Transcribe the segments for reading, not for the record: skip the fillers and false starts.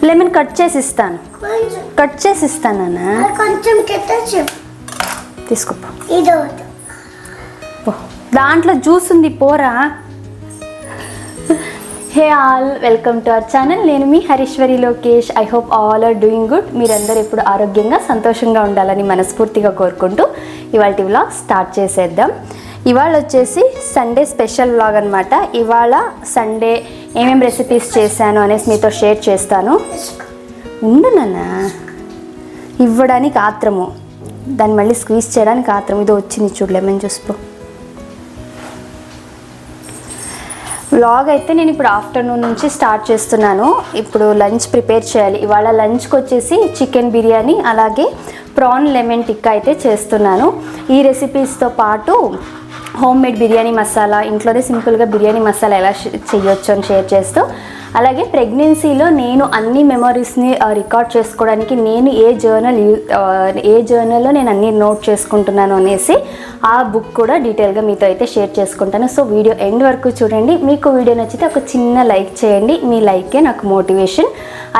Lemon cut చేసి ఇస్తాను, cut చేసి ఇస్తాను అన్న. తీసుకో, దాంట్లో జ్యూస్ ఉంది పోరా. Hey all, welcome to our channel. నేను మీ Harishwari Lokesh. I hope all are doing good. మీరందరూ ఎప్పుడు ఆరోగ్యంగా సంతోషంగా ఉండాలని మనస్ఫూర్తిగా కోరుకుంటూ ఇవాళ వ్లాగ్ స్టార్ట్ చేసేద్దాం. ఇవాళ వచ్చేసి సండే స్పెషల్ వ్లాగ్ అనమాట. ఇవాళ సండే ఏమేమి రెసిపీస్ చేశాను అనేసి మీతో షేర్ చేస్తాను. ఉండు నాన్న, ఇవ్వడానికి ఆత్రము, దాన్ని మళ్ళీ స్క్వీజ్ చేయడానికి ఆత్రం. ఇదో వచ్చింది చూడు, లెమన్ జ్యూస్. వ్లాగ్ అయితే నేను ఇప్పుడు ఆఫ్టర్నూన్ నుంచి స్టార్ట్ చేస్తున్నాను. ఇప్పుడు లంచ్ ప్రిపేర్ చేయాలి. ఇవాళ లంచ్కి వచ్చేసి చికెన్ బిర్యానీ అలాగే ప్రాన్ లెమన్ టిక్కా అయితే చేస్తున్నాను. ఈ రెసిపీస్తో పాటు హోమ్ మేడ్ బిర్యానీ మసాలా, ఇంట్లోనే సింపుల్గా బిర్యానీ మసాలా ఎలా చేయొచ్చు అని షేర్ చేస్తూ, అలాగే ప్రెగ్నెన్సీలో నేను అన్ని మెమరీస్ని రికార్డ్ చేసుకోవడానికి నేను ఏ జర్నల్లో నేను అన్ని నోట్ చేసుకుంటున్నాను అనేసి ఆ బుక్ కూడా డీటెయిల్గా మీతో అయితే షేర్ చేసుకుంటాను. సో వీడియో ఎండ్ వరకు చూడండి. మీకు వీడియో నచ్చితే ఒక చిన్న లైక్ చేయండి. మీ లైకే నాకు మోటివేషన్.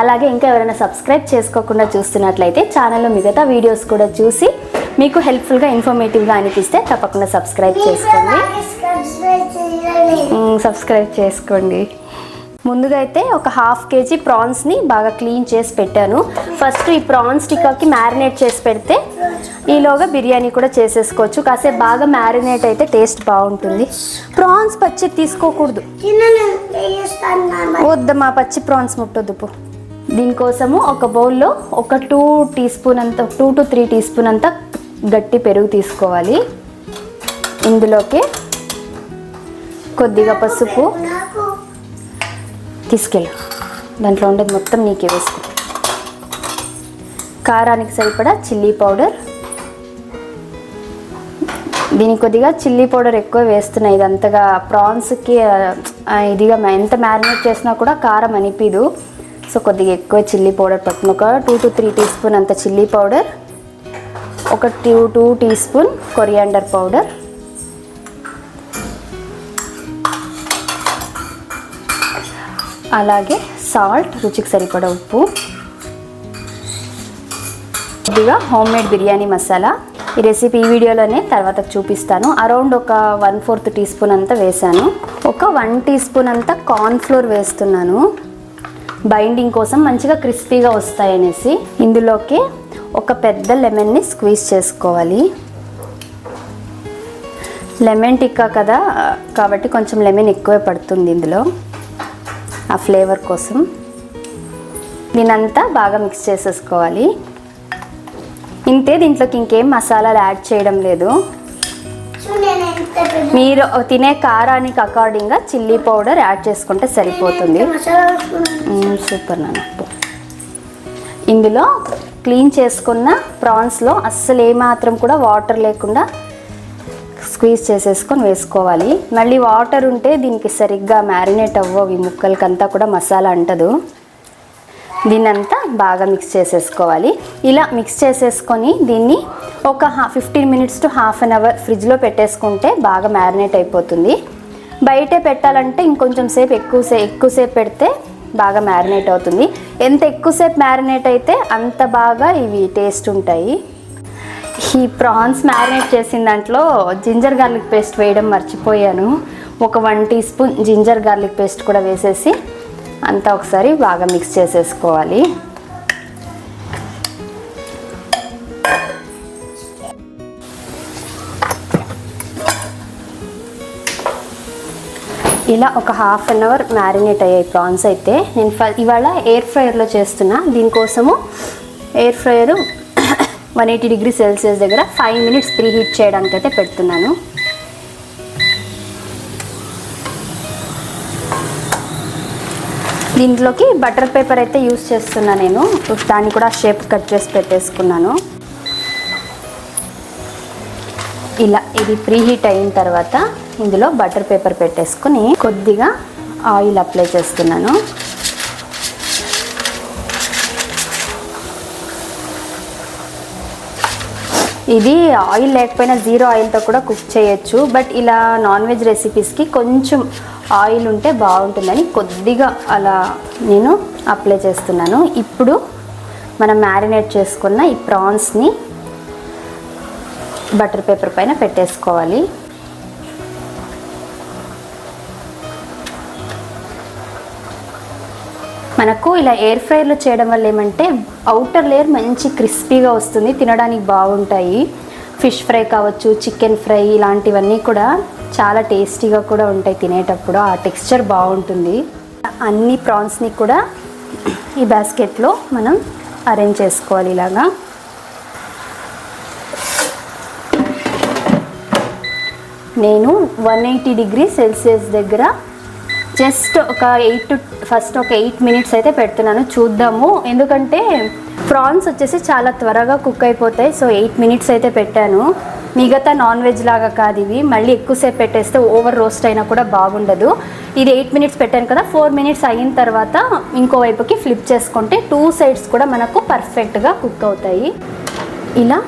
అలాగే ఇంకా ఎవరైనా సబ్స్క్రైబ్ చేసుకోకుండా చూస్తున్నట్లయితే ఛానల్లో మిగతా వీడియోస్ కూడా చూసి మీకు హెల్ప్ఫుల్గా ఇన్ఫర్మేటివ్గా అనిపిస్తే తప్పకుండా సబ్స్క్రైబ్ చేసుకోండి. ముందుగా అయితే ఒక హాఫ్ కేజీ ప్రాన్స్ని బాగా క్లీన్ చేసి పెట్టాను. ఫస్ట్ ఈ ప్రాన్స్ టిక్కాకి మ్యారినేట్ చేసి పెడితే ఈలోగా బిర్యానీ కూడా చేసేసుకోవచ్చు. కాసేపు బాగా మ్యారినేట్ అయితే టేస్ట్ బాగుంటుంది. ప్రాన్స్ పచ్చి తీసుకోకూడదు, వద్దమ్మా, పచ్చి ప్రాన్స్ ముట్టొద్దు. దీనికోసము ఒక బౌల్లో ఒక 2 టీ స్పూన్ అంత 2 to 3 టీ స్పూన్ అంత గట్టి పెరుగు తీసుకోవాలి. ఇందులోకి కొద్దిగా పసుపు తీసుకెళ్ళు, దాంట్లో ఉండేది మొత్తం నీకే వేసుకో. కారానికి సరిపడా చిల్లీ పౌడర్. దీనికి కొద్దిగా చిల్లీ పౌడర్ ఎక్కువ వేస్తున్నాయి. ఇది అంతగా ప్రాన్స్కి ఇదిగా ఎంత మ్యారినేట్ చేసినా కూడా కారం అనిపిదు. సో కొద్దిగా ఎక్కువ చిల్లీ పౌడర్ పట్టుకుని ఒక 2 to 3 టీ స్పూన్ అంత చిల్లీ పౌడర్, ఒక 2 టీ స్పూన్ కొరియాండర్ పౌడర్, అలాగే సాల్ట్, రుచికి సరిపడా ఉప్పు, కొద్దిగా హోమ్ మేడ్ బిర్యానీ మసాలా. ఈ రెసిపీ ఈ వీడియోలోనే తర్వాత చూపిస్తాను. అరౌండ్ ఒక 1/4 టీ స్పూన్ అంతా వేసాను. ఒక 1 టీ స్పూన్ అంతా కార్న్ఫ్లోర్ వేస్తున్నాను, బైండింగ్ కోసం మంచిగా క్రిస్పీగా వస్తాయనేసి. ఇందులోకి ఒక పెద్ద లెమన్ని స్క్వీజ్ చేసుకోవాలి. లెమన్ టిక్కా కదా కాబట్టి కొంచెం లెమన్ ఎక్కువే పడుతుంది ఇందులో, ఆ ఫ్లేవర్ కోసం. దీనంతా బాగా మిక్స్ చేసేసుకోవాలి. ఇంతే, దీంట్లోకి ఇంకేం మసాలాలు యాడ్ చేయడం లేదు. మీరు తినే కారానికి అకార్డింగ్గా చిల్లీ పౌడర్ యాడ్ చేసుకుంటే సరిపోతుంది. సూపర్ నాన్న. ఇందులో క్లీన్ చేసుకున్న ప్రాన్స్లో అస్సలు ఏమాత్రం కూడా వాటర్ లేకుండా స్క్వీజ్ చేసేసుకొని వేసుకోవాలి. మళ్ళీ వాటర్ ఉంటే దీనికి సరిగ్గా మ్యారినేట్ అవ్వవు, ఈ ముక్కలకంతా కూడా మసాలా అంటదు. దీన్నంతా బాగా మిక్స్ చేసేసుకోవాలి. ఇలా మిక్స్ చేసేసుకొని దీన్ని ఒక 15 minutes to ½ an hour ఫ్రిడ్జ్లో పెట్టేసుకుంటే బాగా మ్యారినేట్ అయిపోతుంది. బయటే పెట్టాలంటే ఇంకొంచెం సేపు ఎక్కువసేపు పెడితే బాగా మ్యారినేట్ అవుతుంది. ఎంత ఎక్కువసేపు మ్యారినేట్ అయితే అంత బాగా ఇవి టేస్ట్ ఉంటాయి. ఈ ప్రాన్స్ మ్యారినేట్ చేసిన దాంట్లో జింజర్ గార్లిక్ పేస్ట్ వేయడం మర్చిపోయాను. ఒక 1 teaspoon ginger garlic paste కూడా వేసేసి అంతా ఒకసారి బాగా మిక్స్ చేసేసుకోవాలి. ఇలా ఒక ½ an hour మ్యారినేట్ అయ్యాయి ప్రాన్స్ అయితే. నేను ఇవాళ ఎయిర్ ఫ్రైయర్లో చేస్తున్నా. దీనికోసము ఎయిర్ ఫ్రైయరు 180 degrees Celsius దగ్గర 5 minutes ప్రీ హీట్ చేయడానికి అయితే పెడుతున్నాను. దీంట్లోకి బటర్ పేపర్ అయితే యూస్ చేస్తున్నా నేను. దాన్ని కూడా షేప్ కట్ చేసి పెట్టేసుకున్నాను. ఇలా ఇది ప్రీ హీట్ అయిన తర్వాత ఇందులో బటర్ పేపర్ పెట్టేసుకొని కొద్దిగా ఆయిల్ అప్లై చేస్తున్నాను. ఇది ఆయిల్ లేకపోయినా జీరో ఆయిల్తో కూడా కుక్ చేయొచ్చు. బట్ ఇలా నాన్ వెజ్ రెసిపీస్కి కొంచెం ఆయిల్ ఉంటే బాగుంటుందని కొద్దిగా అలా నేను అప్లై చేస్తున్నాను. ఇప్పుడు మనం మ్యారినేట్ చేసుకున్న ఈ ప్రాన్స్ని బటర్ పేపర్ పైన పెట్టేసుకోవాలి. మనకు ఇలా ఎయిర్ ఫ్రైర్లో చేయడం వల్ల ఏమంటే అవుటర్ లేయర్ మంచి క్రిస్పీగా వస్తుంది, తినడానికి బాగుంటాయి. ఫిష్ ఫ్రై కావచ్చు, చికెన్ ఫ్రై ఇలాంటివన్నీ కూడా చాలా టేస్టీగా కూడా ఉంటాయి తినేటప్పుడు. ఆ టెక్స్చర్ బాగుంటుంది. అన్ని ప్రాన్స్ని కూడా ఈ బాస్కెట్లో మనం అరేంజ్ చేసుకోవాలి ఇలాగా. నేను 180 డిగ్రీ సెల్సియస్ దగ్గర జస్ట్ ఫస్ట్ ఒక 8 మినిట్స్ అయితే పెడుతున్నాను. చూద్దాము, ఎందుకంటే ప్రాన్స్ వచ్చేసి చాలా త్వరగా కుక్ అయిపోతాయి. సో 8 మినిట్స్ అయితే పెట్టాను. మిగతా నాన్ వెజ్ లాగా కాదు ఇవి, మళ్ళీ ఎక్కువసేపు పెట్టేస్తే ఓవర్ రోస్ట్ అయినా కూడా బాగుండదు. ఇది 8 మినిట్స్ పెట్టాను కదా, 4 మినిట్స్ అయిన తర్వాత ఇంకోవైపుకి ఫ్లిప్ చేసుకుంటే 2 సైడ్స్ కూడా మనకు పర్ఫెక్ట్గా కుక్ అవుతాయి. ఇలా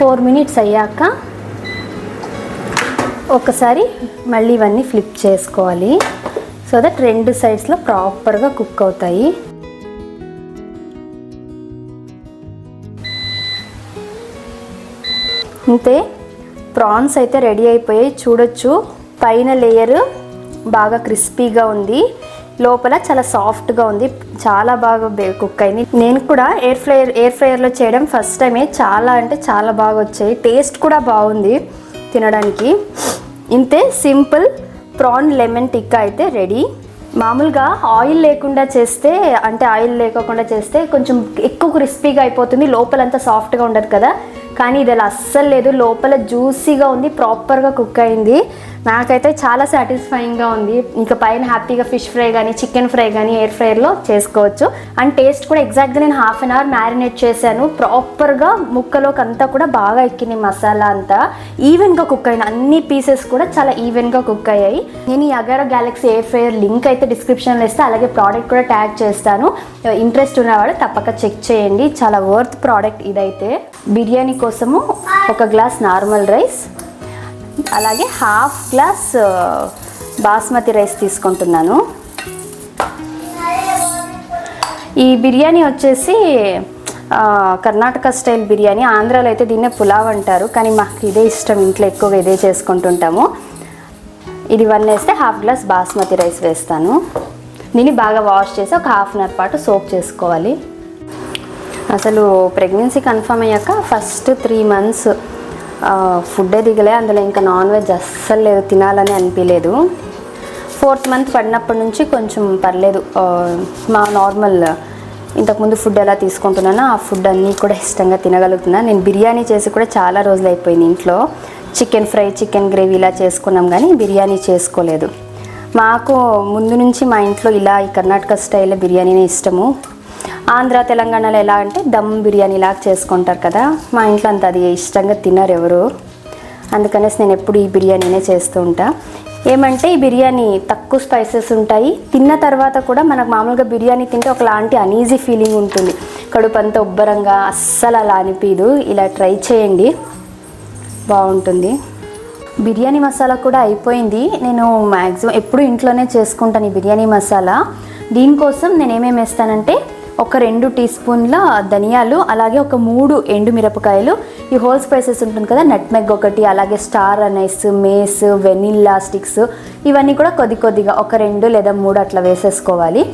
4 మినిట్స్ అయ్యాక ఒకసారి మళ్ళీ ఇవన్నీ ఫ్లిప్ చేసుకోవాలి, సో దట్ 2 సైడ్స్లో ప్రాపర్గా కుక్ అవుతాయి. అంతే, ప్రాన్స్ అయితే రెడీ అయిపోయాయి. చూడొచ్చు, పైన లేయర్ బాగా క్రిస్పీగా ఉంది, లోపల చాలా సాఫ్ట్గా ఉంది, చాలా బాగా కుక్ అయింది. నేను కూడా ఎయిర్ ఫ్రైయర్లో చేయడం ఫస్ట్ టైమే. చాలా అంటే చాలా బాగా వచ్చాయి, టేస్ట్ కూడా బాగుంది తినడానికి. ఇంతే, సింపుల్ ప్రాన్ లెమన్ టిక్కా అయితే రెడీ. మామూలుగా ఆయిల్ లేకుండా చేస్తే, అంటే ఆయిల్ లేకోకుండా చేస్తే కొంచెం ఎక్కువ క్రిస్పీగా అయిపోతుంది, లోపలంతా సాఫ్ట్గా ఉండదు కదా. కానీ ఇది అలా అస్సలు లేదు, లోపల జ్యూసీగా ఉంది, ప్రాపర్గా కుక్ అయింది. నాకైతే చాలా సాటిస్ఫైయింగ్గా ఉంది. ఇంకా పైన హ్యాపీగా ఫిష్ ఫ్రై కానీ చికెన్ ఫ్రై కానీ ఎయిర్ ఫ్రైయర్లో చేసుకోవచ్చు. అండ్ టేస్ట్ కూడా ఎగ్జాక్ట్గా నేను 1/2 అవర్ మ్యారినేట్ చేశాను. ప్రాపర్గా ముక్కలోకి అంతా కూడా బాగా ఎక్కింది, మసాలా అంతా ఈవెన్గా కుక్ అయింది. అన్ని పీసెస్ కూడా చాలా ఈవెన్గా కుక్ అయ్యాయి. నేను ఈ Agaro Galaxy air fryer link అయితే డిస్క్రిప్షన్లో ఇస్తే, అలాగే ప్రోడక్ట్ కూడా ట్యాగ్ చేస్తాను. ఇంట్రెస్ట్ ఉన్నవాడు తప్పక చెక్ చేయండి, చాలా వర్త్ ప్రోడక్ట్ ఇదైతే. బిర్యానీ కోసము 1 గ్లాస్ నార్మల్ రైస్, అలాగే 1/2 గ్లాస్ బాస్మతి రైస్ తీసుకుంటున్నాను. ఈ బిర్యానీ వచ్చేసి కర్ణాటక స్టైల్ బిర్యానీ, ఆంధ్రాలో అయితే దీన్నే పులావ్ అంటారు, కానీ మాకు ఇదే ఇష్టం, ఇంట్లో ఎక్కువగా ఇదే చేసుకుంటుంటాము. ఇది 1 వేస్తే 1/2 గ్లాస్ బాస్మతి రైస్ వేస్తాను. దీన్ని బాగా వాష్ చేసి ఒక 1/2 అవర్ పాటు సోక్ చేసుకోవాలి. అసలు ప్రెగ్నెన్సీ కన్ఫర్మ్ అయ్యాక ఫస్ట్ 3 మంత్స్ ఫుడ్డే దిగలే, అందులో ఇంకా నాన్ వెజ్ అస్సలు లేదు, తినాలని అనిపించలేదు. 4th మంత్ పడినప్పటి నుంచి కొంచెం పర్లేదు, మా నార్మల్ ఇంతకుముందు ఫుడ్ ఎలా తీసుకుంటున్నానో ఆ ఫుడ్ అన్నీ కూడా ఇష్టంగా తినగలుగుతున్నాను. నేను బిర్యానీ చేసి కూడా చాలా రోజులు అయిపోయింది. ఇంట్లో చికెన్ ఫ్రై, చికెన్ గ్రేవీ ఇలా చేసుకున్నాం, కానీ బిర్యానీ చేసుకోలేదు. మాకు ముందు నుంచి మా ఇంట్లో ఇలా ఈ కర్ణాటక స్టైల్లో బిర్యానీనే ఇష్టము. ఆంధ్ర తెలంగాణలో ఎలా అంటే దమ్ బిర్యానీ లాగా చేసుకుంటారు కదా, మా ఇంట్లో అంత అది ఇష్టంగా తినరు ఎవరు. అందుకనేసి నేను ఎప్పుడు ఈ బిర్యానీనే చేస్తూ ఉంటా. ఏమంటే ఈ బిర్యానీ తక్కువ స్పైసెస్ ఉంటాయి, తిన్న తర్వాత కూడా మనకు మామూలుగా బిర్యానీ తింటే ఒకలాంటి అనీజీ ఫీలింగ్ ఉంటుంది, కడుపు అంతా ఉబ్బరంగా, అస్సలు అలా అనిపించదు. ఇలా ట్రై చేయండి, బాగుంటుంది. బిర్యానీ మసాలా కూడా అయిపోయింది. నేను మ్యాక్సిమం ఎప్పుడు ఇంట్లోనే చేసుకుంటాను ఈ బిర్యానీ మసాలా. దీనికోసం నేను ఏమేమి వేస్తానంటే, ఒక 2 టీ స్పూన్ల ధనియాలు, అలాగే ఒక 3 ఎండుమిరపకాయలు, ఈ హోల్ స్పైసెస్ ఉంటుంది కదా, నట్మెగ్ ఒకటి, అలాగే star anise, mace, vanilla sticks, ఇవన్నీ కూడా కొద్దిగా ఒక 2 లేదా 3 అట్లా వేసేసుకోవాలి.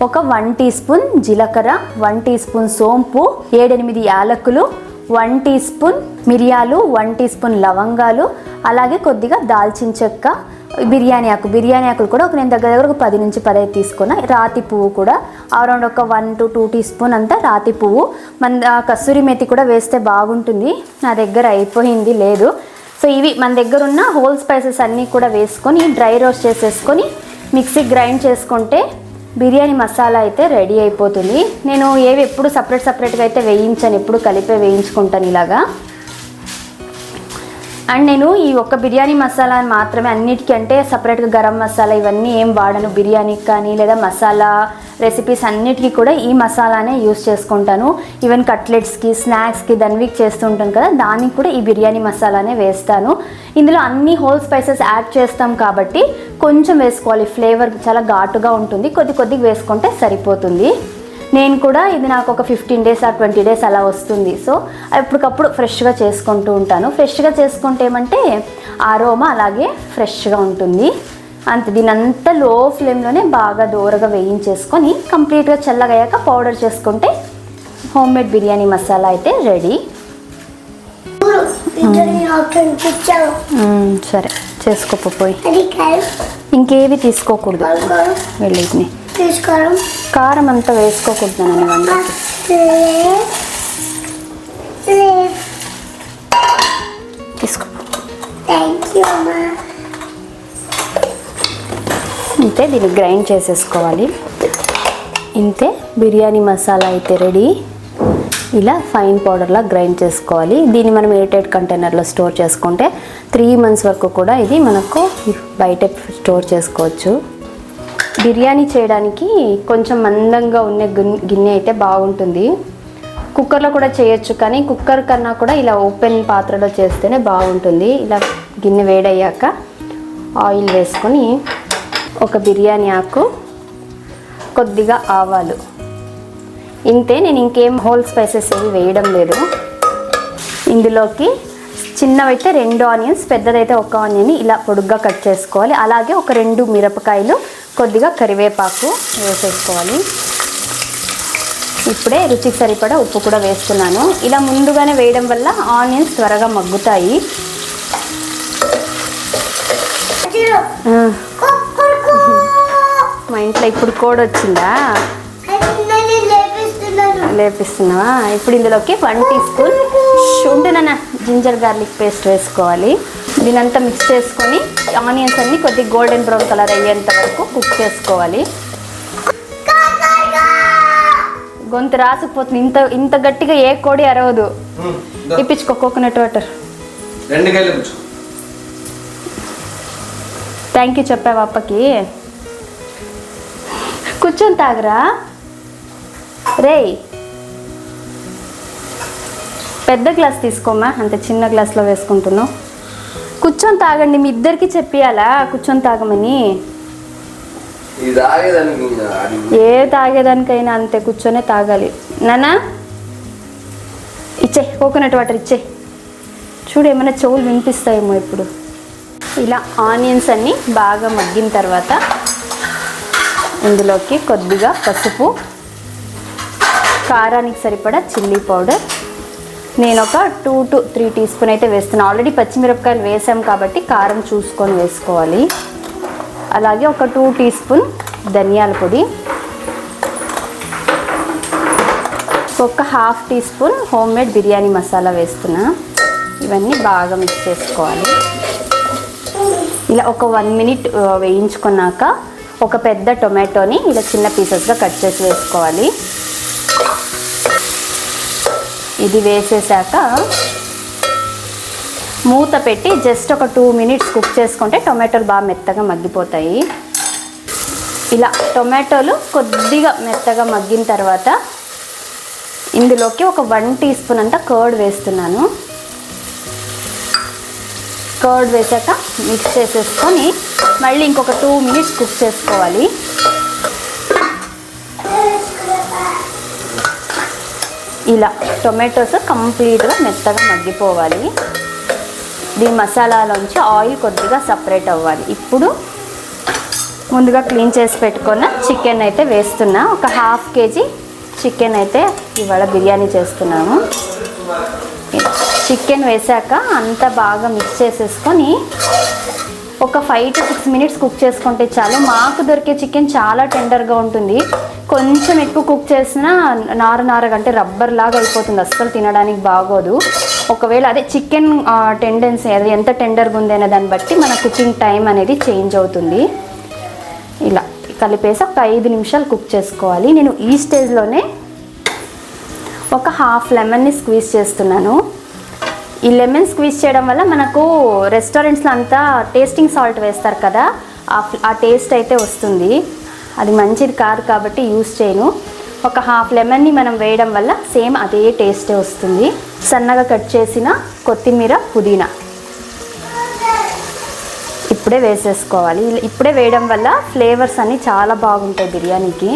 ఒక 1 టీ స్పూన్ జీలకర్ర, 1 టీ స్పూన్ సోంపు, 7-8 యాలకులు, 1 టీ స్పూన్ మిరియాలు, 1 టీ స్పూన్ లవంగాలు, అలాగే కొద్దిగా దాల్చిన చెక్క, బిర్యానీ ఆకులు కూడా నేను దగ్గర ఒక 10 నుంచి 15 తీసుకున్నా. రాతి పువ్వు కూడా అరౌండ్ ఒక 1 to 2 టీ స్పూన్ అంతా రాతి పువ్వు. మన కస్తూరి మేతి కూడా వేస్తే బాగుంటుంది, నా దగ్గర అయిపోయింది, లేదు. సో ఇవి మన దగ్గర ఉన్న హోల్ స్పైసెస్ అన్నీ కూడా వేసుకొని డ్రై రోస్ట్ చేసేసుకొని మిక్సీ గ్రైండ్ చేసుకుంటే బిర్యానీ మసాలా అయితే రెడీ అయిపోతుంది. నేను ఏవి ఎప్పుడు సపరేట్గా అయితే వేయించాను, ఎప్పుడు కలిపే వేయించుకుంటాను ఇలాగా. అండ్ నేను ఈ ఒక్క బిర్యానీ మసాలా మాత్రమే అన్నిటికీ, అంటే సపరేట్గా గరం మసాలా ఇవన్నీ ఏం వాడను. బిర్యానీకి కానీ లేదా మసాలా రెసిపీస్ అన్నిటికీ కూడా ఈ మసాలానే యూస్ చేసుకుంటాను. ఈవెన్ కట్లెట్స్కి, స్నాక్స్కి, దన్వీక్ చేస్తుంటాను కదా, దానికి కూడా ఈ బిర్యానీ మసాలానే వేస్తాను. ఇందులో అన్ని హోల్ స్పైసెస్ యాడ్ చేస్తాం కాబట్టి కొంచెం వేసుకోవాలి, ఫ్లేవర్ చాలా ఘాటుగా ఉంటుంది. కొద్దిగా వేసుకుంటే సరిపోతుంది. నేను కూడా ఇది నాకు ఒక 15 days or 20 days అలా వస్తుంది. సో ఎప్పటికప్పుడు ఫ్రెష్గా చేసుకుంటూ ఉంటాను. ఫ్రెష్గా చేసుకుంటే ఏమంటే ఆరోమా అలాగే ఫ్రెష్గా ఉంటుంది. అంతే. దీని అంతా లో ఫ్లేమ్లోనే బాగా దూరగా వేయించేసుకొని కంప్లీట్గా చల్లగయ్యాక పౌడర్ చేసుకుంటే హోమ్ మేడ్ బిర్యానీ మసాలా అయితే రెడీ. సరే చేసుకోపోయి ఇంకేవి తీసుకోకూడదు. వెళ్ళి కారం అంతా వేసుకోకూడదు తీసుకో. ఇంతే, దీన్ని గ్రైండ్ చేసేసుకోవాలి. ఇంతే, బిర్యానీ మసాలా అయితే రెడీ. ఇలా ఫైన్ పౌడర్లా గ్రైండ్ చేసుకోవాలి. దీన్ని మనం ఎయిర్టైట్ కంటైనర్లో స్టోర్ చేసుకుంటే 3 months వరకు కూడా ఇది మనకు బయట స్టోర్ చేసుకోవచ్చు. బిర్యానీ చేయడానికి కొంచెం మందంగా ఉన్న గిన్నె అయితే బాగుంటుంది. కుక్కర్లో కూడా చేయొచ్చు, కానీ కుక్కర్ కన్నా కూడా ఇలా ఓపెన్ పాత్రలో చేస్తేనే బాగుంటుంది. ఇలా గిన్నె వేడయ్యాక ఆయిల్ వేసుకొని ఒక బిర్యానీ ఆకు, కొద్దిగా ఆవాలు, ఇంతే. నేను ఇంకేం హోల్ స్పైసెస్ ఏవి వేయడం లేదు. ఇందులోకి చిన్నవైతే 2 ఆనియన్స్, పెద్దదైతే 1 ఆనియన్ ఇలా పొడుగ్గా కట్ చేసుకోవాలి. అలాగే ఒక 2 మిరపకాయలు, కొద్దిగా కరివేపాకు వేసేసుకోవాలి. ఇప్పుడే రుచికి సరిపడా ఉప్పు కూడా వేస్తున్నాను. ఇలా ముందుగానే వేయడం వల్ల ఆనియన్స్ త్వరగా మగ్గుతాయి. మా ఇంట్లో ఇప్పుడు కోడ్ వచ్చిందా? లేపిస్తున్నావా? ఇప్పుడు ఇందులోకి 1 teaspoon ఉంటున్నా జింజర్ గార్లిక్ పేస్ట్ వేసుకోవాలి. దీనంతా మిక్స్ చేసుకొని ఆనియన్స్ అన్ని కొద్దిగా గోల్డెన్ బ్రౌన్ కలర్ అయ్యేంత వరకు కుక్ చేసుకోవాలి. గొంతు రాసుకుపోతుంది. ఇంత గట్టిగా ఏ కోడి అరవదు. ఇప్పించుకో కోకోనట్ వాటర్. థ్యాంక్ యూ చెప్పావా అప్పకి? కూర్చొని తాగరా రే. పెద్ద గ్లాస్ తీసుకోమా, అంత చిన్న గ్లాస్లో వేసుకుంటున్నావు. కూర్చొని తాగండి, మీ ఇద్దరికి చెప్పియాలా కూర్చొని తాగమని. ఏ తాగేదానికైనా అంతే, కూర్చొనే తాగాలి. నానా ఇచ్చే కోకోనట్ వాటర్ ఇచ్చే. చూడు ఏమైనా చెవులు వినిపిస్తాయేమో ఇప్పుడు. ఇలా ఆనియన్స్ అన్నీ బాగా మగ్గిన తర్వాత ఇందులోకి కొద్దిగా పసుపు, కారానికి సరిపడా చిల్లీ పౌడర్, నేను ఒక 2 to 3 teaspoon అయితే వేస్తున్నాను. ఆల్రెడీ పచ్చిమిరపకాయలు వేసాం కాబట్టి కారం చూసుకొని వేసుకోవాలి. అలాగే ఒక 2 teaspoon ధనియాల పొడి, ఒక 1/2 teaspoon home made biryani masala వేస్తున్నా. ఇవన్నీ బాగా మిక్స్ చేసుకోవాలి. ఇలా ఒక 1 minute వేయించుకున్నాక ఒక పెద్ద టొమాటోని ఇలా చిన్న పీసెస్గా కట్ చేసి వేసుకోవాలి. ఇది వేసేసాక మూత పెట్టి జస్ట్ ఒక 2 minutes కుక్ చేసుకుంటే టొమాటోలు బాగా మెత్తగా మగ్గిపోతాయి. ఇలా టొమాటోలు కొద్దిగా మెత్తగా మగ్గిన తర్వాత ఇందులోకి ఒక 1 teaspoon అంతా కర్డ్ వేస్తున్నాను. కర్డ్ వేసాక మిక్స్ చేసేసుకొని మళ్ళీ ఇంకొక 2 minutes కుక్ చేసుకోవాలి. ఇలా టొమాటోస్ కంప్లీట్గా మెత్తగా మగ్గిపోవాలి. దీని మసాలాలోంచి ఆయిల్ కొద్దిగా సపరేట్ అవ్వాలి. ఇప్పుడు ముందుగా క్లీన్ చేసి పెట్టుకున్న చికెన్ అయితే వేస్తున్నా. ఒక 1/2 kg చికెన్ అయితే ఇవాళ బిర్యానీ చేస్తున్నాము. చికెన్ వేసాక అంతా బాగా మిక్స్ చేసేసుకొని ఒక 5 to 6 minutes కుక్ చేసుకుంటే చాలు. మాకు దొరికే చికెన్ చాలా టెండర్గా ఉంటుంది. కొంచెం ఎక్కువ కుక్ చేసినా నారగా అంటే రబ్బర్ లాగా అయిపోతుంది, అస్సలు తినడానికి బాగోదు. ఒకవేళ అదే చికెన్ టెండెన్సీ అది ఎంత టెండర్గా ఉంది అనే దాన్ని బట్టి మన కుకింగ్ టైం అనేది చేంజ్ అవుతుంది. ఇలా కలిపేసి ఒక 5 నిమిషాలు కుక్ చేసుకోవాలి. నేను ఈ స్టేజ్లోనే ఒక 1/2 lemon స్క్వీజ్ చేస్తున్నాను. ఈ లెమన్ స్క్వీజ్ చేయడం వల్ల మనకు రెస్టారెంట్స్లో అంతా టేస్టింగ్ సాల్ట్ వేస్తారు కదా, ఆ టేస్ట్ అయితే వస్తుంది. అది మంచిది కాదు కాబట్టి యూస్ చేయను. ఒక హాఫ్ లెమన్ని మనం వేయడం వల్ల సేమ్ అదే టేస్టే వస్తుంది. సన్నగా కట్ చేసిన కొత్తిమీర, పుదీనా ఇప్పుడే వేసేసుకోవాలి. ఇప్పుడే వేయడం వల్ల ఫ్లేవర్స్ అన్నీ చాలా బాగుంటాయి బిర్యానీకి.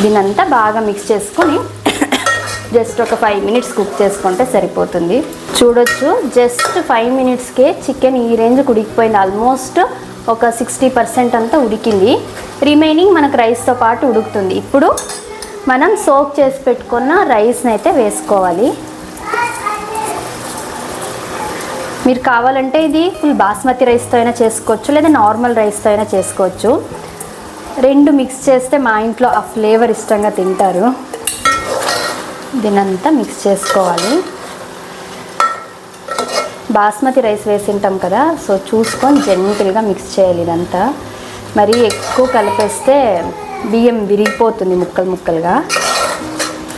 దీనంతా బాగా మిక్స్ చేసుకొని జస్ట్ ఒక 5 మినిట్స్ కుక్ చేసుకుంటే సరిపోతుంది. చూడొచ్చు, జస్ట్ 5 మినిట్స్కే చికెన్ ఈ రేంజ్ ఉడికిపోయింది. ఆల్మోస్ట్ ఒక 60% అంతా ఉడికింది. రిమైనింగ్ మనకు రైస్తో పాటు ఉడుకుతుంది. ఇప్పుడు మనం సోక్ చేసి పెట్టుకున్న రైస్ని అయితే వేసుకోవాలి. మీరు కావాలంటే ఇది ఫుల్ బాస్మతి రైస్తో అయినా చేసుకోవచ్చు, లేదా నార్మల్ రైస్తో అయినా చేసుకోవచ్చు. 2 మిక్స్ చేస్తే మా ఇంట్లో ఆ ఫ్లేవర్ ఇష్టంగా తింటారు. దీనంతా మిక్స్ చేసుకోవాలి. బాస్మతి రైస్ వేసింటాం కదా, సో చూసుకొని జెంటిల్గా మిక్స్ చేయాలి. ఇదంతా మరీ ఎక్కువ కలిపేస్తే బియ్యం విరిగిపోతుంది ముక్కలు ముక్కలుగా.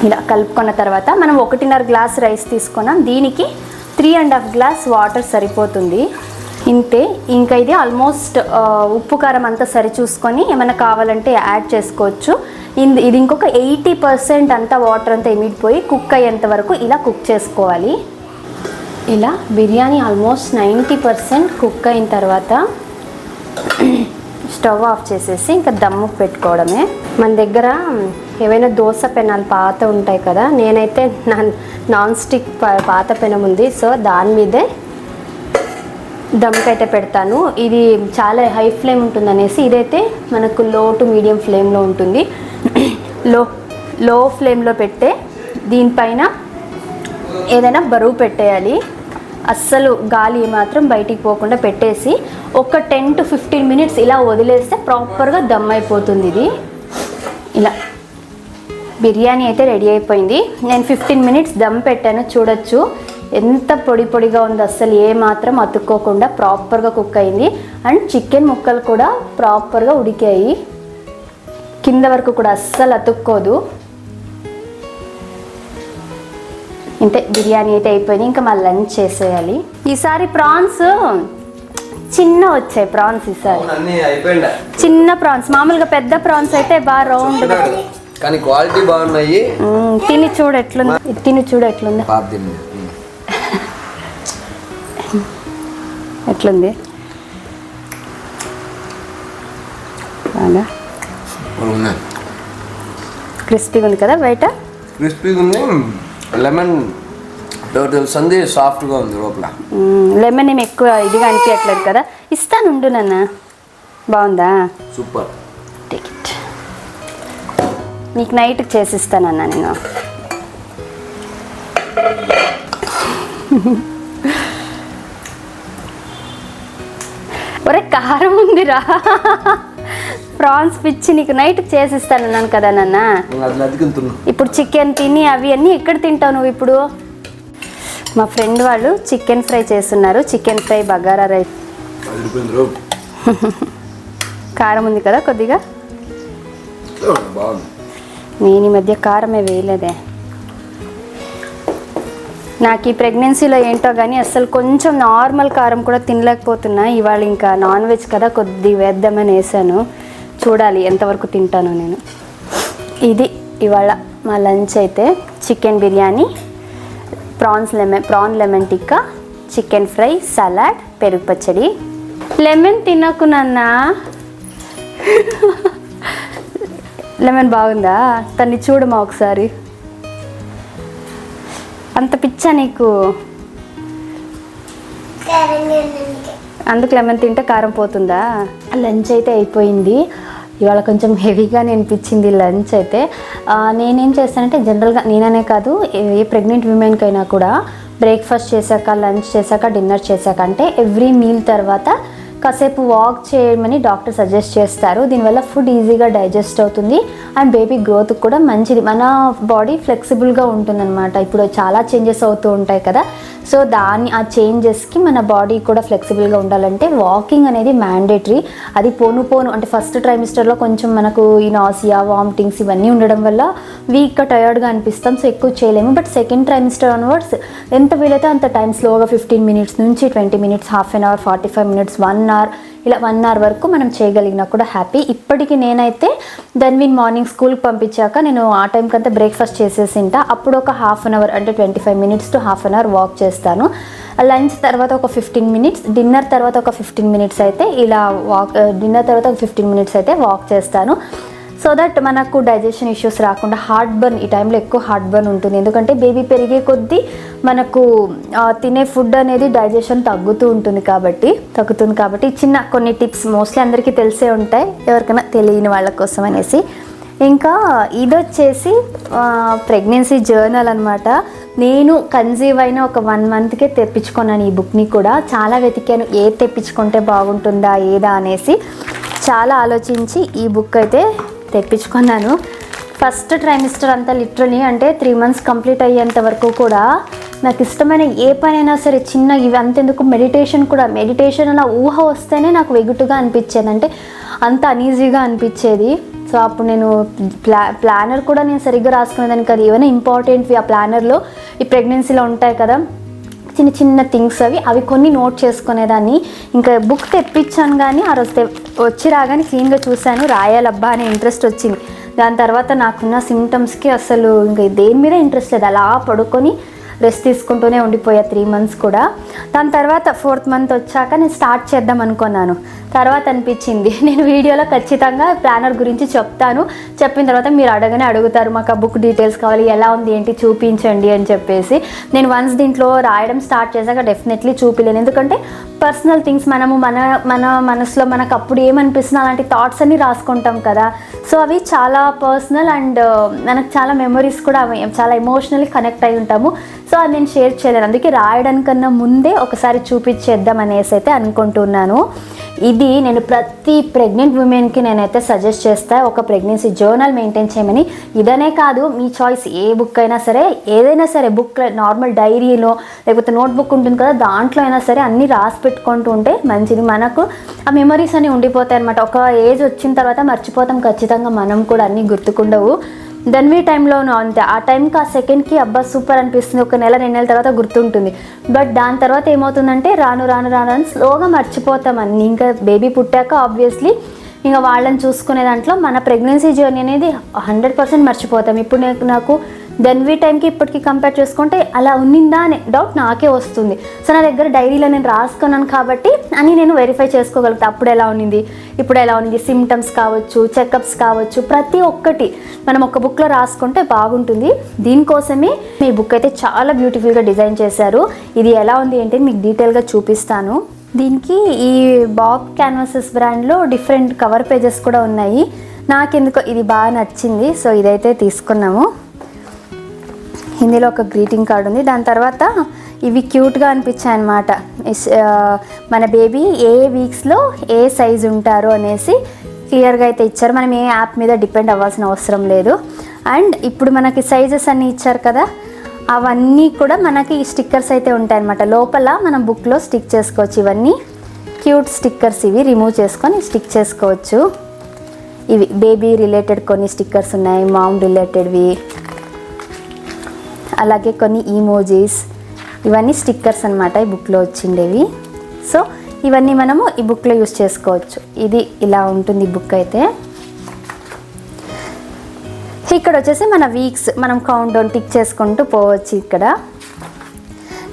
ఇలా కలుపుకున్న తర్వాత మనం 1.5 గ్లాస్ రైస్ తీసుకున్నాం. దీనికి 3.5 గ్లాస్ వాటర్ సరిపోతుంది. ఇంతే. ఇంకా ఇది ఆల్మోస్ట్ ఉప్పు కారం అంతా సరి చూసుకొని ఏమైనా కావాలంటే యాడ్ చేసుకోవచ్చు. ఇది ఇంకొక 80% అంతా వాటర్ అంతా ఎమిడిపోయి కుక్ అయ్యేంత వరకు ఇలా కుక్ చేసుకోవాలి. ఇలా బిర్యానీ ఆల్మోస్ట్ 90% కుక్ అయిన తర్వాత స్టవ్ ఆఫ్ చేసేసి ఇంకా దమ్ముకు పెట్టుకోవడమే. మన దగ్గర ఏవైనా దోశ పెనాలు పాత ఉంటాయి కదా, నేనైతే నాన్ స్టిక్ పాత పెనం ఉంది, సో దాని మీదే దమ్కి అయితే పెడతాను. ఇది చాలా హై ఫ్లేమ్ ఉంటుంది అనేసి ఇదైతే మనకు లో టు మీడియం ఫ్లేమ్లో ఉంటుంది. లో ఫ్లేమ్లో పెట్టే దీనిపైన ఏదైనా బరువు పెట్టేయాలి. అస్సలు గాలి మాత్రం బయటికి పోకుండా పెట్టేసి ఒక 10 to 15 మినిట్స్ ఇలా వదిలేస్తే ప్రాపర్గా దమ్ అయిపోతుంది. ఇది ఇలా బిర్యానీ అయితే రెడీ అయిపోయింది. నేను 15 మినిట్స్ దమ్ పెట్టాను. చూడొచ్చు ఎంత పొడి పొడిగా ఉంది, అస్సలు ఏ మాత్రం అతుక్కోకుండా ప్రాపర్గా కుక్ అయింది. అండ్ చికెన్ ముక్కలు కూడా ప్రాపర్గా ఉడికాయి, కింద వరకు కూడా అస్సలు అతుక్కోదు. ఇంతే, బిర్యానీ అయితే అయిపోయింది. ఇంకా మళ్ళీ లంచ్ చేసేయాలి. ఈసారి ప్రాన్స్ చిన్న వచ్చాయి. ప్రాన్స్ ఈసారి చిన్న ప్రాన్స్, మామూలుగా పెద్ద ప్రాన్స్ అయితే బాగా రౌండ్ కానీ క్వాలిటీ బాగున్నాయి. తిని చూడు ఎట్లుంది, తిని చూడు ఎట్లుంది, ఎట్లుంది బాగా క్రిస్పీగా ఉంది కదా, బయట క్రిస్పీగా ఉంది. లెమన్ టోటల్ సంది సాఫ్ట్గా ఉంది లోపల. లెమన్ ఏమి ఎక్కువ ఇదిగా అనిపించట్లేదు కదా. ఇస్తాను ఉండు నాన్న. బాగుందా? సూపర్. టికెట్ నీకు నైట్కి చేసిస్తానన్నా నేను. ఒరే కారం ఉందిరా, ప్రాన్స్ పిచ్చి నీకు నైట్ చేసిస్తానన్నాను కదా నాన్న. ఇప్పుడు చికెన్ తిని అవి అన్నీ ఎక్కడ తింటావు నువ్వు ఇప్పుడు? మా ఫ్రెండ్ వాళ్ళు చికెన్ ఫ్రై చేస్తున్నారు. Chicken fry, bagara rice. కారం ఉంది కదా కొద్దిగా. నేను ఈ మధ్య కారమే వేయలేదే. నాకు ఈ ప్రెగ్నెన్సీలో ఏంటో కానీ అస్సలు కొంచెం నార్మల్ కారం కూడా తినలేకపోతున్నా. ఇవాళ ఇంకా నాన్ వెజ్ కదా, కొద్దిగా వేద్దామని వేసాను. చూడాలి ఎంతవరకు తింటాను నేను. ఇది ఇవాళ మా లంచ్ అయితే chicken biryani, prawn lemon tikka, chicken fry, salad, పెరుగు పచ్చడి. లెమన్ తినకు నాన్న. లెమన్ బాగుందా? తన్ని చూడమా ఒకసారి. అంత పిచ్చా నీకు? అందుకు లెమన్ తింటే కారం పోతుందా? లంచ్ అయితే అయిపోయింది. ఇవాళ కొంచెం హెవీగానే అనిపించింది లంచ్ అయితే. నేనేం చేస్తానంటే జనరల్గా నేననే కాదు, ఏ ప్రెగ్నెంట్ విమెన్కైనా కూడా బ్రేక్ఫాస్ట్ చేశాక, లంచ్ చేశాక, డిన్నర్ చేశాక అంటే ఎవ్రీ మీల్ తర్వాత కాసేపు వాక్ చేయమని డాక్టర్ సజెస్ట్ చేస్తారు. దీనివల్ల ఫుడ్ ఈజీగా డైజెస్ట్ అవుతుంది అండ్ బేబీ గ్రోత్ కూడా మంచిది. మన బాడీ ఫ్లెక్సిబుల్గా ఉంటుందన్నమాట. ఇప్పుడు చాలా చేంజెస్ అవుతూ ఉంటాయి కదా, సో ఆ చేంజెస్కి మన బాడీ కూడా ఫ్లెక్సిబుల్గా ఉండాలంటే వాకింగ్ అనేది మ్యాండేటరీ. అది పోను అంటే ఫస్ట్ ట్రైమిస్టర్లో కొంచెం మనకు ఈ నాసియా, వామిటింగ్స్ ఇవన్నీ ఉండడం వల్ల వీక్గా టయర్డ్గా అనిపిస్తాం, సో ఎక్కువ చేయలేము. బట్ సెకండ్ ట్రైమిస్టర్ ఆన్వర్డ్స్ ఎంత వీలైతే అంత టైం స్లోగా 15 మినిట్స్ నుంచి 20 minutes, half an hour, 45 minutes, 1 hour, ఇలా 1 అవర్ వరకు మనం చేయగలిగినా కూడా హ్యాపీ. ఇప్పటికి నేనైతే ధన్విన్ మార్నింగ్ స్కూల్కి పంపించాక నేను ఆ టైంకి అంతా బ్రేక్ఫాస్ట్ చేసేసింటా. అప్పుడు ఒక హాఫ్ అన్ అవర్ అంటే 25 minutes to half an hour walk చేస్తాను. లంచ్ తర్వాత ఒక 15 మినిట్స్, డిన్నర్ తర్వాత ఒక 15 మినిట్స్ అయితే ఇలా డిన్నర్ తర్వాత ఒక 15 మినిట్స్ అయితే వాక్ చేస్తాను. సో దట్ మనకు డైజెషన్ ఇష్యూస్ రాకుండా, హార్ట్ బర్న్ ఈ టైంలో ఎక్కువ హార్ట్ బర్న్ ఉంటుంది. ఎందుకంటే బేబీ పెరిగే కొద్దీ మనకు తినే ఫుడ్ అనేది డైజెషన్ తగ్గుతుంది కాబట్టి చిన్న కొన్ని టిప్స్ మోస్ట్లీ అందరికీ తెలిసే ఉంటాయి, ఎవరికైనా తెలియని వాళ్ళ కోసం అనేసి. ఇంకా ఇది వచ్చేసి ప్రెగ్నెన్సీ జర్నల్ అనమాట. నేను కన్సీవ్ అయిన ఒక 1 మంత్కే తెప్పించుకున్నాను ఈ బుక్ని కూడా. చాలా వెతికాను ఏది తెప్పించుకుంటే బాగుంటుందా ఏదా అనేసి, చాలా ఆలోచించి ఈ బుక్ అయితే తెప్పించుకున్నాను. ఫస్ట్ ట్రైమిస్టర్ అంతా లిటరలీ అంటే 3 మంత్స్ కంప్లీట్ అయ్యేంత వరకు కూడా నాకు ఇష్టమైన ఏ పనైనా సరే చిన్న ఇవి అంతెందుకు మెడిటేషన్ అన్న ఊహ వస్తేనే నాకు వెగుటుగా అనిపించేది, అంటే అంత అనీజీగా అనిపించేది. సో అప్పుడు నేను ప్లానర్ కూడా నేను సరిగ్గా రాసుకునేదాన్ని కాదు. ఏమైనా ఇంపార్టెంట్వి ఆ ప్లానర్లో ఈ ప్రెగ్నెన్సీలో ఉంటాయి కదా చిన్న థింగ్స్, అవి కొన్ని నోట్ చేసుకునేదాన్ని. ఇంకా బుక్ తెప్పించాను కానీ ఆ రోజు వచ్చి రాగానే క్లీన్గా చూశాను, రాయాలబ్బా అనే ఇంట్రెస్ట్ వచ్చింది. దాని తర్వాత నాకున్న సిమ్టమ్స్కి అసలు ఇంకా దేని మీద ఇంట్రెస్ట్ లేదు, అలా పడుకొని రెస్ట్ తీసుకుంటూనే ఉండిపోయా 3 మంత్స్ కూడా. దాని తర్వాత 4th మంత్ వచ్చాక నేను స్టార్ట్ చేద్దాం అనుకున్నాను. తర్వాత అనిపించింది నేను వీడియోలో ఖచ్చితంగా ప్లానర్ గురించి చెప్తాను, చెప్పిన తర్వాత మీరు అడుగుతారు మాకు ఆ బుక్ డీటెయిల్స్ కావాలి, ఎలా ఉంది ఏంటి చూపించండి అని చెప్పేసి. నేను వన్స్ దీంట్లో రాయడం స్టార్ట్ చేశాక డెఫినెట్లీ చూపిలేను, ఎందుకంటే పర్సనల్ థింగ్స్ మనము మన మనసులో మనకు అప్పుడు ఏమనిపిస్తుంది అలాంటి థాట్స్ అన్ని రాసుకుంటాం కదా, సో అవి చాలా పర్సనల్ అండ్ మనకు చాలా మెమరీస్ కూడా చాలా ఎమోషనల్లీ కనెక్ట్ అయి ఉంటాము. సో అది నేను షేర్ చేయలేను, అందుకే రాయడానికన్నా ముందే ఒకసారి చూపించేద్దాం అనేసి అయితే అనుకుంటున్నాను. ఇది నేను ప్రతి ప్రెగ్నెంట్ ఉమెన్కి నేనైతే సజెస్ట్ చేస్తాను, ఒక ప్రెగ్నెన్సీ జర్నల్ మెయింటైన్ చేయమని. ఇదనే కాదు, మీ చాయిస్ ఏ బుక్ అయినా సరే, ఏదైనా సరే బుక్, నార్మల్ డైరీలో లేకపోతే నోట్బుక్ ఉంటుంది కదా దాంట్లో అయినా సరే అన్నీ రాసి పెట్టుకుంటూ ఉంటే మంచిది. మనకు ఆ మెమరీస్ అన్నీ ఉండిపోతాయి అనమాట. ఒక ఏజ్ వచ్చిన తర్వాత మర్చిపోతాం ఖచ్చితంగా, మనం కూడా అన్నీ గుర్తుకుండవు. ధన్వి టైంలోనూ అంతే, ఆ టైంకి ఆ సెకండ్కి అబ్బా సూపర్ అనిపిస్తుంది, 1 నెల 2 నెలల తర్వాత గుర్తుంటుంది. బట్ దాని తర్వాత ఏమవుతుందంటే రాను స్లోగా మర్చిపోతాం అన్నీ. ఇంకా బేబీ పుట్టాక ఆబ్వియస్లీ ఇంకా వాళ్ళని చూసుకునే దాంట్లో మన ప్రెగ్నెన్సీ జర్నీ అనేది 100% మర్చిపోతాం. ఇప్పుడు నాకు ధన్వి టైంకి ఇప్పటికి కంపేర్ చేసుకుంటే అలా ఉన్నిందా అనే డౌట్ నాకే వస్తుంది. సో నా దగ్గర డైరీలో నేను రాసుకున్నాను కాబట్టి అని నేను వెరిఫై చేసుకోగలుగుతాను, అప్పుడు ఎలా ఉన్నింది, ఇప్పుడు ఎలా ఉంది, సిమ్టమ్స్ కావచ్చు, చెకప్స్ కావచ్చు, ప్రతి ఒక్కటి మనం ఒక బుక్లో రాసుకుంటే బాగుంటుంది. దీనికోసమే ఈ బుక్ అయితే చాలా బ్యూటిఫుల్గా డిజైన్ చేశారు. ఇది ఎలా ఉంది ఏంటి మీకు డీటెయిల్గా చూపిస్తాను. దీనికి ఈ బాబ్ క్యాన్వాసెస్ బ్రాండ్లో డిఫరెంట్ కవర్ పేజెస్ కూడా ఉన్నాయి. నాకెందుకో ఇది బాగా నచ్చింది, సో ఇదైతే తీసుకున్నాము. హిందీలో ఒక గ్రీటింగ్ కార్డ్ ఉంది. దాని తర్వాత ఇవి క్యూట్గా అనిపించాయి అన్నమాట. మన బేబీ ఏ వీక్స్లో ఏ సైజ్ ఉంటారు అనేసి క్లియర్గా అయితే ఇచ్చారు. మనం ఏ యాప్ మీద డిపెండ్ అవ్వాల్సిన అవసరం లేదు. అండ్ ఇప్పుడు మనకి సైజెస్ అన్నీ ఇచ్చారు కదా, అవన్నీ కూడా మనకి ఈ స్టిక్కర్స్ అయితే ఉంటాయి అన్నమాట. లోపల మనం బుక్లో స్టిక్ చేసుకోవచ్చు. ఇవన్నీ క్యూట్ స్టిక్కర్స్, ఇవి రిమూవ్ చేసుకొని స్టిక్ చేసుకోవచ్చు. ఇవి బేబీ రిలేటెడ్ కొన్ని స్టిక్కర్స్ ఉన్నాయి, మామ్ రిలేటెడ్వి, అలాగే కొన్ని ఈమోజీస్, ఇవన్నీ స్టిక్కర్స్ అన్నమాట ఈ బుక్లో వచ్చిండేవి. సో ఇవన్నీ మనము ఈ బుక్లో యూస్ చేసుకోవచ్చు. ఇది ఇలా ఉంటుంది బుక్ అయితే. ఇక్కడ వచ్చేసి మన వీక్స్ మనం కౌంట్ డౌన్ టిక్ చేసుకుంటూ పోవచ్చు. ఇక్కడ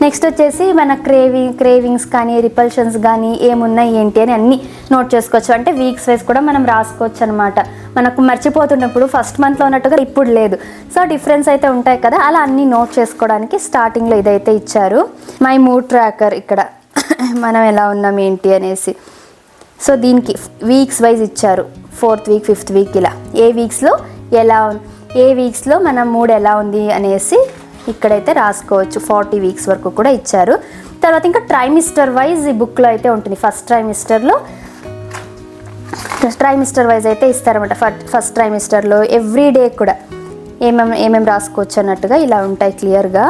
నెక్స్ట్ వచ్చేసి మన క్రేవింగ్స్ కానీ రిపల్షన్స్ కానీ ఏమున్నాయి ఏంటి అని అన్నీ నోట్ చేసుకోవచ్చు. అంటే వీక్స్ వైజ్ కూడా మనం రాసుకోవచ్చు అనమాట. మనకు మర్చిపోతున్నప్పుడు ఫస్ట్ మంత్లో ఉన్నట్టుగా ఇప్పుడు లేదు, సో డిఫరెన్స్ అయితే ఉంటాయి కదా, అలా అన్నీ నోట్ చేసుకోవడానికి స్టార్టింగ్లో ఇదైతే ఇచ్చారు. మై మూడ్ ట్రాకర్, ఇక్కడ మనం ఎలా ఉన్నాం ఏంటి అనేసి. సో దీనికి వీక్స్ వైజ్ ఇచ్చారు, 4th వీక్ 5th వీక్ ఇలా ఏ వీక్స్లో మన మూడ్ ఎలా ఉంది అనేసి ఇక్కడైతే రాసుకోవచ్చు. 40 వీక్స్ వరకు కూడా ఇచ్చారు. తర్వాత ఇంకా ట్రైమిస్టర్ వైజ్ ఈ బుక్లో అయితే ఉంటుంది. ఫస్ట్ ట్రైమిస్టర్ వైజ్ అయితే ఇస్తారన్నమాట. ఫస్ట్ ట్రైమిస్టర్లో ఎవ్రీ డే కూడా ఏమేమి రాసుకోవచ్చు అన్నట్టుగా ఇలా ఉంటాయి క్లియర్గా.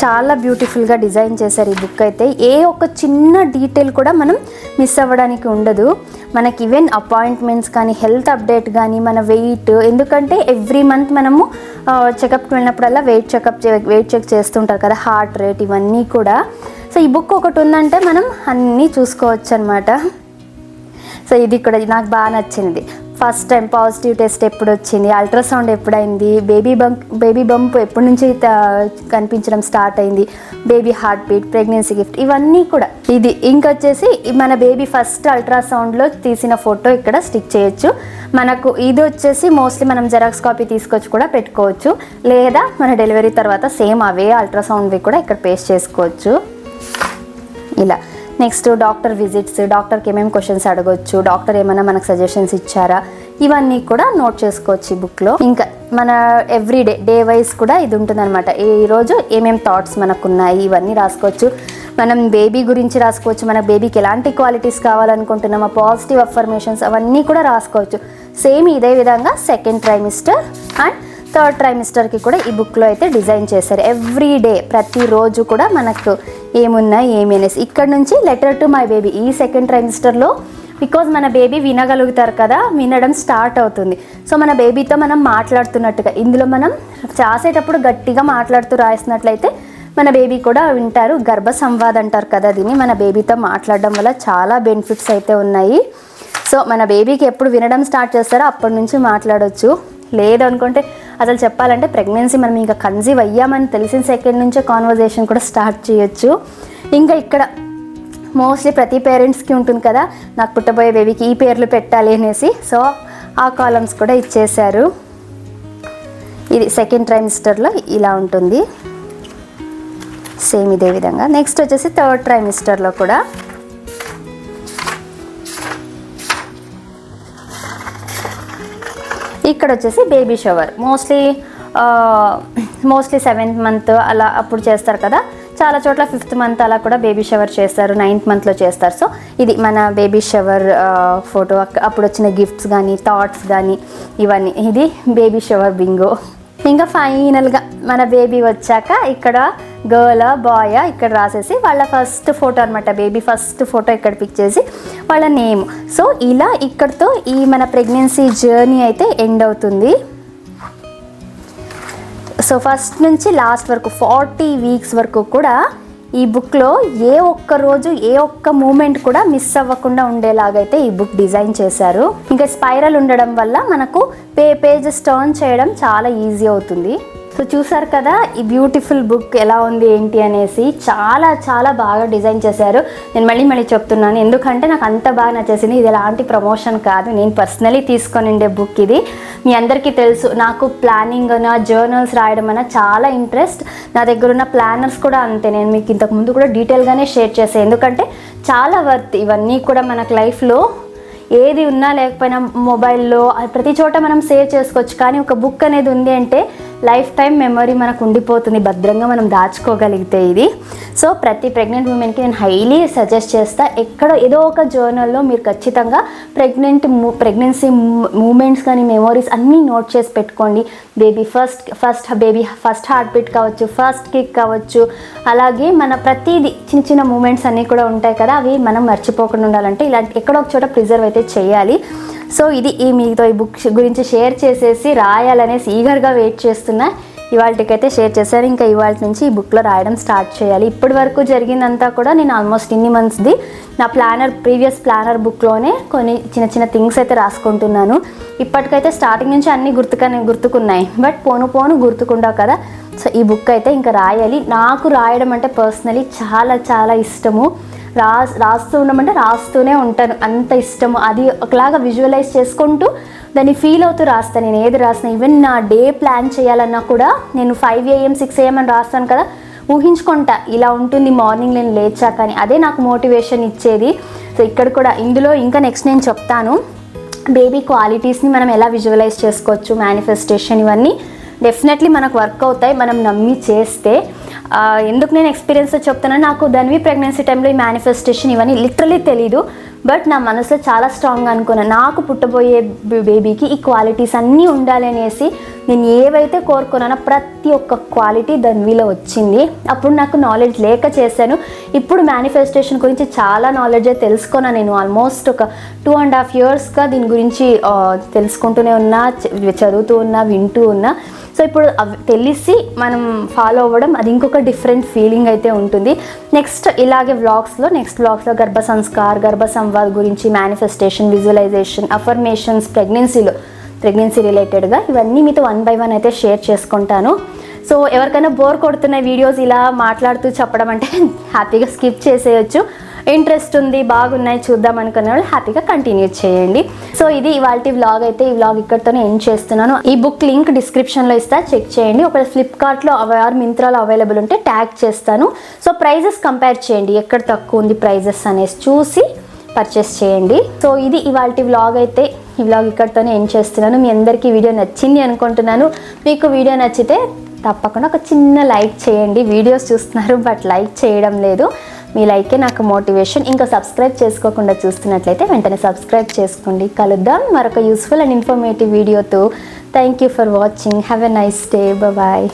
చాలా బ్యూటిఫుల్గా డిజైన్ చేశారు ఈ బుక్ అయితే. ఏ ఒక్క చిన్న డీటెయిల్ కూడా మనం మిస్ అవ్వడానికి ఉండదు. మనకి ఈవెన్ అపాయింట్మెంట్స్ కానీ, హెల్త్ అప్డేట్ కానీ, మన వెయిట్, ఎందుకంటే ఎవ్రీ మంత్ మనము చెకప్కి వెళ్ళినప్పుడల్లా వెయిట్ చెక్ చేస్తుంటారు కదా, హార్ట్ రేట్ ఇవన్నీ కూడా. సో ఈ బుక్ ఒకటి ఉందంటే మనం అన్నీ చూసుకోవచ్చు అనమాట. సో ఇది కూడా నాకు బాగా నచ్చింది. ఫస్ట్ టైం పాజిటివ్ టెస్ట్ ఎప్పుడు వచ్చింది, అల్ట్రాసౌండ్ ఎప్పుడైంది, బేబీ బంప్ ఎప్పటి నుంచి కనిపించడం స్టార్ట్ అయింది, baby heart beat, pregnancy gift, ఇవన్నీ కూడా. ఇది ఇంకొచ్చేసి మన బేబీ ఫస్ట్ అల్ట్రాసౌండ్లో తీసిన ఫోటో ఇక్కడ స్టిక్ చేయొచ్చు. మనకు ఇది వచ్చేసి మోస్ట్లీ మనం జెరాక్స్ కాపీ తీసుకొచ్చి కూడా పెట్టుకోవచ్చు, లేదా మన డెలివరీ తర్వాత సేమ్ అవే అల్ట్రాసౌండ్వి కూడా ఇక్కడ పేస్ట్ చేసుకోవచ్చు ఇలా. నెక్స్ట్ డాక్టర్ విజిట్స్, డాక్టర్కి ఏమేమి క్వశ్చన్స్ అడగొచ్చు, డాక్టర్ ఏమైనా మనకు సజెషన్స్ ఇచ్చారా, ఇవన్నీ కూడా నోట్ చేసుకోవచ్చు ఈ బుక్లో. ఇంకా మన ఎవ్రీడే డే వైజ్ కూడా ఇది ఉంటుందన్నమాట. ఈరోజు ఏమేమి థాట్స్ మనకు ఉన్నాయి ఇవన్నీ రాసుకోవచ్చు. మనం బేబీ గురించి రాసుకోవచ్చు, మన బేబీకి ఎలాంటి క్వాలిటీస్ కావాలనుకుంటున్నామో, పాజిటివ్ అఫర్మేషన్స్ అవన్నీ కూడా రాసుకోవచ్చు. సేమ్ ఇదే విధంగా సెకండ్ ట్రైమిస్టర్ అండ్ థర్డ్ ట్రైమిస్టర్కి కూడా ఈ బుక్లో అయితే డిజైన్ చేశారు. ఎవ్రీ డే ప్రతిరోజు కూడా మనకు ఏమున్నాయి ఏమి అనేసి. ఇక్కడ నుంచి లెటర్ టు మై బేబీ ఈ సెకండ్ ట్రైమిస్టర్లో, బికాజ్ మన బేబీ వినగలుగుతారు కదా, వినడం స్టార్ట్ అవుతుంది. సో మన బేబీతో మనం మాట్లాడుతున్నట్టుగా ఇందులో మనం రాసేటప్పుడు గట్టిగా మాట్లాడుతూ రాసినట్లయితే మన బేబీ కూడా వింటారు. గర్భ సంవాద్ అంటారు కదా దీన్ని. మన బేబీతో మాట్లాడడం వల్ల చాలా బెనిఫిట్స్ అయితే ఉన్నాయి. సో మన బేబీకి ఎప్పుడు వినడం స్టార్ట్ చేస్తారో అప్పటి నుంచి మాట్లాడవచ్చు. లేదు అనుకుంటే అసలు చెప్పాలంటే ప్రెగ్నెన్సీ మనం ఇంకా కన్సీవ్ అయ్యామని తెలిసిన సెకండ్ నుంచే కాన్వర్జేషన్ కూడా స్టార్ట్ చేయొచ్చు. ఇంకా ఇక్కడ మోస్ట్లీ ప్రతి పేరెంట్స్కి ఉంటుంది కదా, నాకు పుట్టబోయే బేబీకి ఈ పేర్లు పెట్టాలి అనేసి. సో ఆ కాలమ్స్ కూడా ఇచ్చేశారు. ఇది సెకండ్ ట్రైమిస్టర్లో ఇలా ఉంటుంది సేమ్ ఇదే విధంగా. నెక్స్ట్ వచ్చేసి థర్డ్ ట్రైమిస్టర్లో కూడా ఇక్కడ వచ్చేసి baby shower mostly 7th month అలా అప్పుడు చేస్తారు కదా, చాలా చోట్ల 5th మంత్ అలా కూడా బేబీ షవర్ చేస్తారు, 9th మంత్లో చేస్తారు. సో ఇది మన బేబీ షవర్ ఫోటో, అప్పుడు వచ్చిన గిఫ్ట్స్ కానీ, థాట్స్ కానీ ఇవన్నీ. ఇది బేబీ షవర్ బింగో. ఇంకా ఫైనల్గా మన బేబీ వచ్చాక ఇక్కడ గర్ల్ బాయ్ ఇక్కడ రాసేసి వాళ్ళ ఫస్ట్ ఫోటో అనమాట. బేబీ ఫస్ట్ ఫోటో ఇక్కడ పిక్ చేసి వాళ్ళ నేమ్. సో ఇలా ఇక్కడితో ఈ మన ప్రెగ్నెన్సీ జర్నీ అయితే ఎండ్ అవుతుంది. సో ఫస్ట్ నుంచి లాస్ట్ వరకు 40 వీక్స్ వరకు కూడా ఈ బుక్లో ఏ ఒక్క రోజు ఏ ఒక్క మూమెంట్ కూడా మిస్ అవ్వకుండా ఉండేలాగైతే ఈ బుక్ డిజైన్ చేశారు. ఇంకా స్పైరల్ ఉండడం వల్ల మనకు పేజెస్ టర్న్ చేయడం చాలా ఈజీ అవుతుంది. సో చూసారు కదా ఈ బ్యూటిఫుల్ బుక్ ఎలా ఉంది ఏంటి అనేసి. చాలా చాలా బాగా డిజైన్ చేశారు. నేను మళ్ళీ చెప్తున్నాను ఎందుకంటే నాకు అంత బాగా నచ్చేసింది. ఇది ఎలాంటి ప్రమోషన్ కాదు, నేను పర్సనలీ తీసుకొని ఉండే బుక్ ఇది. మీ అందరికీ తెలుసు నాకు ప్లానింగ్ అన్న జర్నల్స్ రాయడం అన్న చాలా ఇంట్రెస్ట్. నా దగ్గర ఉన్న ప్లానర్స్ కూడా అంతే. నేను మీకు ఇంతకుముందు కూడా డీటెయిల్గానే షేర్ చేసాను, ఎందుకంటే చాలా వర్త్ ఇవన్నీ కూడా మనకు లైఫ్లో ఏది ఉన్నా లేకపోయినా మొబైల్లో ప్రతి చోట మనం సేవ్ చేసుకోవచ్చు. కానీ ఒక బుక్ అనేది ఉంది అంటే లైఫ్ టైం మెమరీ మనకు ఉండిపోతుంది, భద్రంగా మనం దాచుకోగలిగితే ఇది. సో ప్రతి ప్రెగ్నెంట్ ఉమెన్కి నేను హైలీ సజెస్ట్ చేస్తా, ఎక్కడో ఏదో ఒక జర్నల్లో మీరు ఖచ్చితంగా ప్రెగ్నెన్సీ మూమెంట్స్ కానీ మెమోరీస్ అన్నీ నోట్ చేసి పెట్టుకోండి. బేబీ ఫస్ట్ హార్ట్ బీట్ కావచ్చు, ఫస్ట్ కిక్ కావచ్చు, అలాగే మన ప్రతిదీ చిన్న చిన్న మూమెంట్స్ అన్నీ కూడా ఉంటాయి కదా, అవి మనం మర్చిపోకుండా ఉండాలంటే ఇలాంటి ఎక్కడో ఒక చోట ప్రిజర్వ్ అయితే చేయాలి. సో ఇది మీతో ఈ బుక్ గురించి షేర్ చేసేసి రాయాలనేసి ఈగర్గా వెయిట్ చేస్తున్నా. ఇవాళకైతే షేర్ చేశారు. ఇంకా ఇవాళ నుంచి ఈ బుక్లో రాయడం స్టార్ట్ చేయాలి. ఇప్పటి వరకు జరిగిందంతా కూడా నేను ఆల్మోస్ట్ ఇన్ని మంత్స్ది నా ప్రీవియస్ ప్లానర్ బుక్లోనే కొన్ని చిన్న చిన్న థింగ్స్ అయితే రాసుకుంటున్నాను. ఇప్పటికైతే స్టార్టింగ్ నుంచి అన్నీ గుర్తుకున్నాయి, బట్ పోను గుర్తుకుండవు కదా. సో ఈ బుక్ అయితే ఇంకా రాయాలి. నాకు రాయడం అంటే పర్సనలీ చాలా చాలా ఇష్టము. రాస్తూ ఉండమంటే రాస్తూనే ఉంటాను, అంత ఇష్టము. అది ఒకలాగా విజువలైజ్ చేసుకుంటూ దాన్ని ఫీల్ అవుతూ రాస్తాను. నేను ఏది రాసిన, ఈవెన్ నా డే ప్లాన్ చేయాలన్నా కూడా నేను 5 AM 6 AM అని రాస్తాను కదా, ఊహించుకుంటా ఇలా ఉంటుంది మార్నింగ్ నేను లేచాక అని. అదే నాకు మోటివేషన్ ఇచ్చేది. సో ఇక్కడ కూడా ఇందులో ఇంకా నెక్స్ట్ నేను చెప్తాను బేబీ క్వాలిటీస్ని మనం ఎలా విజువలైజ్ చేసుకోవచ్చు, మేనిఫెస్టేషన్ ఇవన్నీ డెఫినెట్లీ మనకు వర్క్ అవుతాయి మనం నమ్మి చేస్తే. ఎందుకు నేను ఎక్స్పీరియన్స్ చెప్తున్నా, నాకు ధన్వి ప్రెగ్నెన్సీ టైంలో ఈ మేనిఫెస్టేషన్ ఇవన్నీ లిటరలీ తెలీదు. బట్ నా మనసులో చాలా స్ట్రాంగ్గా అనుకున్నాను, నాకు పుట్టబోయే బేబీకి ఈ క్వాలిటీస్ అన్నీ ఉండాలి అనేసి నేను ఏవైతే కోరుకున్నానో ప్రతి ఒక్క క్వాలిటీ ధన్విలో వచ్చింది. అప్పుడు నాకు నాలెడ్జ్ లేక చేశాను. ఇప్పుడు మేనిఫెస్టేషన్ గురించి చాలా నాలెడ్జ్ తెలుసుకున్నాను. నేను ఆల్మోస్ట్ ఒక 2.5 yearsగా దీని గురించి తెలుసుకుంటూనే ఉన్నా, చదువుతూ ఉన్నా, వింటూ ఉన్నా. సో ఇప్పుడు తెలిసి మనం ఫాలో అవ్వడం అది ఇంకొక డిఫరెంట్ ఫీలింగ్ అయితే ఉంటుంది. నెక్స్ట్ ఇలాగే నెక్స్ట్ వ్లాగ్స్లో గర్భ సంస్కార్, గర్భ సంవాద్ గురించి, మేనిఫెస్టేషన్, విజువలైజేషన్, అఫర్మేషన్స్, ప్రెగ్నెన్సీ రిలేటెడ్గా ఇవన్నీ మీతో 1 by 1 అయితే షేర్ చేసుకుంటాను. సో ఎవరికైనా బోర్ కొడుతున్న వీడియోస్ ఇలా మాట్లాడుతూ చెప్పడం అంటే హ్యాపీగా స్కిప్ చేసేయచ్చు. ఇంట్రెస్ట్ ఉంది, బాగున్నాయి చూద్దాం అనుకునే వాళ్ళు హ్యాపీగా కంటిన్యూ చేయండి. సో ఇది ఇవాల్టి వ్లాగ్ అయితే. ఈ వ్లాగ్ ఇక్కడితోనే ఎండ్ చేస్తున్నాను. ఈ బుక్ లింక్ డిస్క్రిప్షన్లో ఇస్తా, చెక్ చేయండి. ఒకవేళ ఫ్లిప్కార్ట్లో ఆర్ మింత్రాలో అవైలబుల్ ఉంటే ట్యాగ్ చేస్తాను. సో ప్రైజెస్ కంపేర్ చేయండి, ఎక్కడ తక్కువ ఉంది ప్రైజెస్ అనేసి చూసి పర్చేస్ చేయండి. సో ఇది ఇవాల్టి వ్లాగ్ అయితే. ఈ వ్లాగ్ ఇక్కడితోనే ఎండ్ చేస్తున్నాను. మీ అందరికీ వీడియో నచ్చింది అనుకుంటున్నాను. మీకు వీడియో నచ్చితే తప్పకుండా ఒక చిన్న లైక్ చేయండి. వీడియోస్ చూస్తున్నారు బట్ లైక్ చేయడం లేదు. మీ లైకే నాకు మోటివేషన్. ఇంకా సబ్స్క్రైబ్ చేసుకోకుండా చూస్తున్నట్లయితే వెంటనే సబ్స్క్రైబ్ చేసుకోండి. కలుద్దాం మరొక యూస్ఫుల్ అండ్ ఇన్ఫర్మేటివ్ వీడియోతో. Thank you for watching. Have a nice day. Bye.